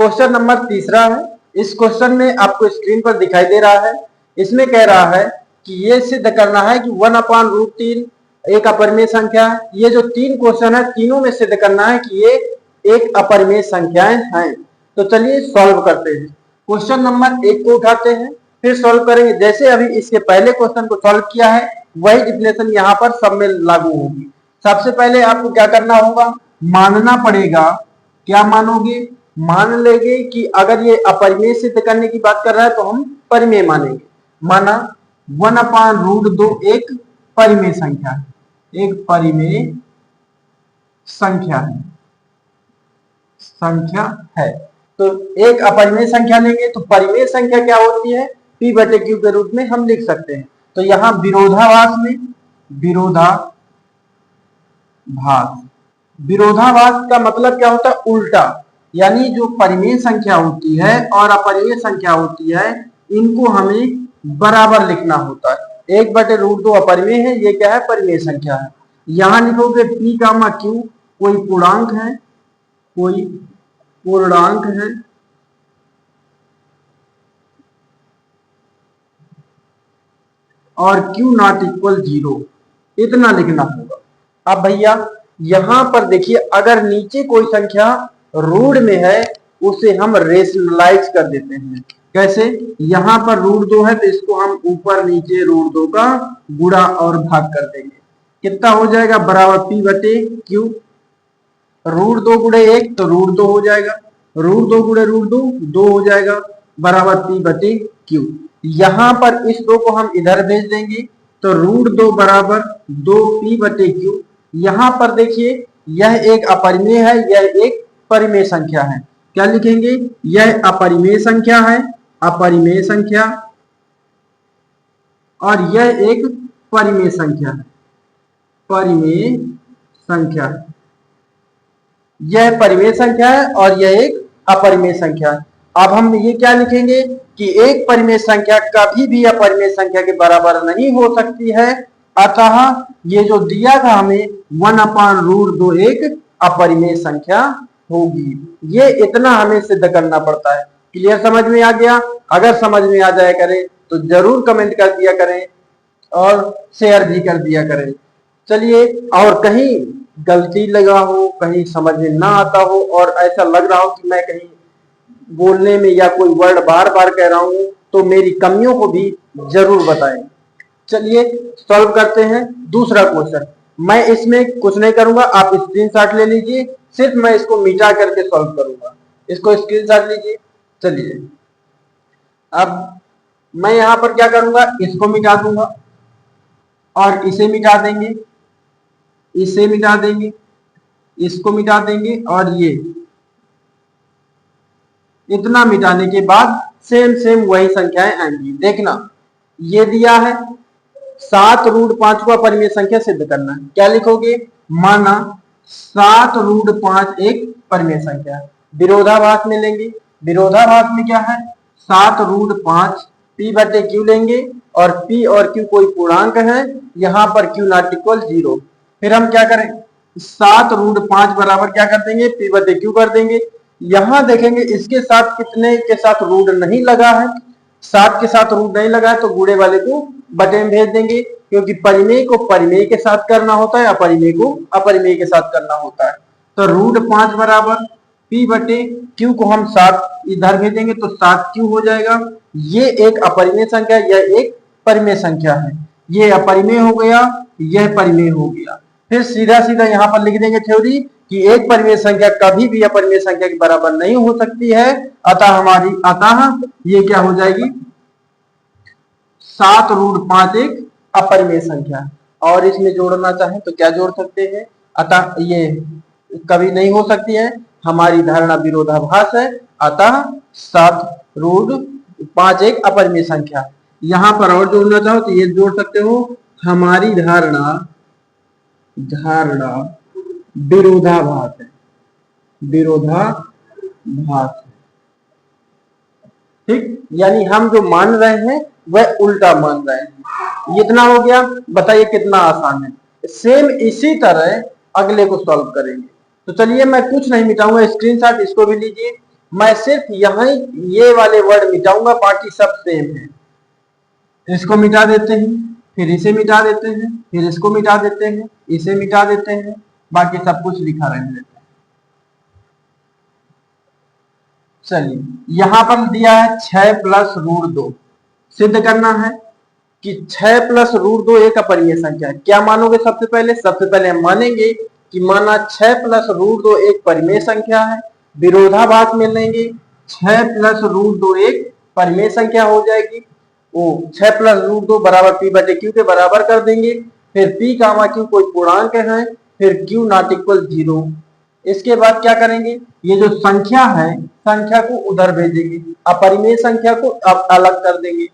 Question number तीसरा है। इस क्वेश्चन में आपको स्क्रीन पर दिखाई दे रहा है, इसमें कह रहा है कि ये सिद्ध करना है कि 1/√3 एक अपरिमेय संख्या है। ये जो तीन क्वेश्चन है, तीनों में सिद्ध करना है कि ये एक अपरिमेय संख्याएं हैं। तो चलिए सॉल्व करते हैं। क्वेश्चन नंबर 1 को उठाते हैं, फिर सॉल्व करेंगे। जैसे अभी इसके पहले क्वेश्चन को सॉल्व किया है, वही डिफिनेशन यहाँ पर सब में लागू होगी। सबसे पहले आपको क्या करना होगा, मानना पड़ेगा। क्या मानोगे, मान लेंगे कि अगर ये अपरिमेय सिद्ध करने की बात कर रहा है तो हम परिमेय मानेंगे। माना 1/√2 एक परिमेय संख्या है, एक परिमेय संख्या है। तो एक अपरिमेय संख्या लेंगे तो परिमेय संख्या क्या होती है, p/q के रूप में हम लिख सकते हैं। तो यहां विरोधाभास का मतलब क्या होता है, उल्टा। यानी जो परिमेय संख्या होती है और अपरिमेय संख्या होती है, इनको हमें बराबर लिखना होता है। 1/√2 अपरिमेय है, ये क्या है, परिमेय संख्या है। यहां लिखोगे p, q, कोई पूर्णांक है, और q ≠ 0, इतना लिखना होगा। अब भैया यहां पर देखिए, अगर नीचे कोई संख्या रूढ़ में है उसे हम रेशनलाइज कर देते हैं। कैसे, यहां पर √2 है तो इसको हम ऊपर नीचे √2 का गुणा और भाग कर देंगे। कितना हो जाएगा, बराबर p/q। √2 गुणे 1 तो √2 हो जाएगा, √2 गुणे √2 2 हो जाएगा, बराबर p/q। यहां पर इस 2 को हम इधर भेज देंगे तो √2 बराबर 2 p/q। यहां पर देखिए, यह एक अपरिमेय है, यह एक परिमेय संख्या है। क्या लिखेंगे, यह अपरिमेय संख्या है, और यह एक परिमेय संख्या है, यह परिमेय संख्या है और यह एक अपरिमेय संख्या है। अब हम ये क्या लिखेंगे कि एक परिमेय संख्या कभी भी अपरिमेय संख्या के बराबर नहीं हो सकती है। अतः ये जो दिया था हमें 1/√2 एक अपरिमेय संख्या होगी। ये इतना हमें सिद्ध करना पड़ता है। क्लियर, समझ में आ गया? अगर समझ में आ जाए करे तो जरूर कमेंट कर दिया करें और शेयर भी कर दिया करें। चलिए, और कहीं गलती लगा हो, कहीं समझ में ना आता हो और ऐसा लग रहा हो कि मैं कहीं बोलने में या कोई वर्ड बार बार कह रहा हूं, तो मेरी कमियों को भी जरूर बताएं। चलिए सॉल्व करते हैं दूसरा क्वेश्चन। मैं इसमें कुछ नहीं करूंगा, आप स्क्रीनशॉट ले लीजिए, सिर्फ मैं इसको मिटा करके सॉल्व करूंगा। इसको स्क्रीनशॉट लीजिए। चलिए, अब मैं यहां पर क्या करूंगा, इसको मिटा दूंगा और इसे मिटा देंगे, इसे मिटा देंगे, इसको मिटा देंगे, और ये इतना मिटाने के बाद सेम वही संख्याएं आएंगी। देखना, ये दिया है 7√5 को अपरिमेय संख्या सिद्ध करना है। क्या लिखोगे, माना 7√5 एक परिमेय संख्या है। विरोधाभास में लेंगे, विरोधाभास में क्या है, 7√5 p/q लेंगे, और p और q कोई पूर्णांक है, यहां पर q ≠ 0। फिर हम क्या करें, 7√5 बराबर क्या कर देंगे, p/q कर देंगे। यहां देखेंगे इसके साथ कितने के साथ रूट नहीं लगा है, 7 के साथ रूट नहीं लगा है, तो गुणे वाले को बटे में भेज देंगे, क्योंकि परिमेय को परिमेय के साथ करना होता है, अपरिमेय को अपरिमेय के साथ करना होता है। तो √5 बराबर p/q को हम 7 इधर भेजेंगे तो 7q हो जाएगा। ये एक अपरिमेय संख्या, यह एक परिमेय संख्या है। ये अपरिमेय हो गया, यह परिमेय हो गया। फिर सीधा सीधा यहां पर लिख देंगे थ्योरी कि एक परिमेय संख्या कभी भी अपरिमेय संख्या के बराबर नहीं हो सकती है। अतः ये क्या हो जाएगी, 7√5 एक अपरिमेय संख्या है। और इसमें जोड़ना चाहें तो क्या जोड़ सकते हैं, अतः ये कभी नहीं हो सकती है, हमारी धारणा विरोधाभास है। अतः 7√5 एक अपरिमेय संख्या। यहां पर और जोड़ना चाहो तो ये जोड़ सकते हो, हमारी धारणा विरोधाभास है, ठीक। यानी हम जो मान रहे हैं वह उल्टा मान रहे हैं। इतना हो गया, बताइए कितना आसान है। सेम इसी तरह अगले को सॉल्व करेंगे। तो चलिए, मैं कुछ नहीं मिटाऊंगा, स्क्रीनशॉट इसको भी लीजिए। मैं सिर्फ यहाँ ये वाले वर्ड मिटाऊंगा, बाकी सब सेम है। इसको मिटा देते हैं, फिर इसे मिटा देते हैं, फिर इसको मिटा देते हैं, इसे मिटा देते हैं, बाकी सब कुछ लिखा रहने देते हैं। चलिए यहां पर दिया है 6 प्लस रूट 2, सिद्ध करना है कि 6 प्लस रूट 2 एक अपरिमेय संख्या है। क्या मानोगे? सबसे पहले हम मानेंगे कि माना 6 प्लस रूट 2 एक परिमेय संख्या है। विरोधाभास में लेंगे, 6 प्लस रूट 2 एक परिमेय संख्या हो जाएगी। वो 6 प्लस रूट 2 बराबर पी बटे क्यू के बराबर कर देंगे। फिर पी कामा क्यू कोई पूर्णांक है, फिर क्यू नॉट इक्वल 0। इसके बाद क्या करेंगे? ये जो संख्या है, संख्या को उधर भेजेंगे, अपरिमेय संख्या को अब अलग कर देंगे।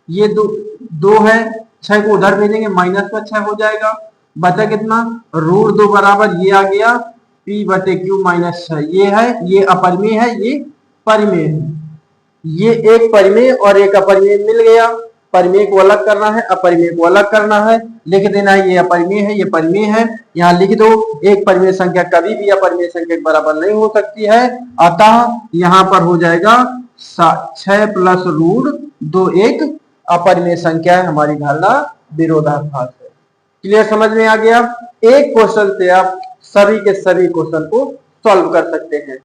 ये दो है, 6 को उधर भेजेंगे, माइनस का 6 हो जाएगा। बचा कितना? रूट 2 बराबर ये आ गया पी बटे क्यू माइनस 6। ये है, ये अपरिमेय है, ये परिमेय है। ये एक परिमेय और एक अपरिमेय मिल गया। परिमेय को अलग करना है, अपरिमेय को अलग करना है, लिख देना है ये अपरिमेय है, ये परिमेय है। यहाँ लिख दो, एक परिमेय संख्या कभी भी अपरिमेय संख्या के बराबर नहीं हो सकती है। अतः यहाँ पर हो जाएगा 6 प्लस रूट 2 एक अपरिमेय संख्या है। हमारी धारणा विरोधाभास है। क्लियर, समझ में आ गया? एक क्वेश्चन से आप सभी के सभी क्वेश्चन को सॉल्व कर सकते हैं।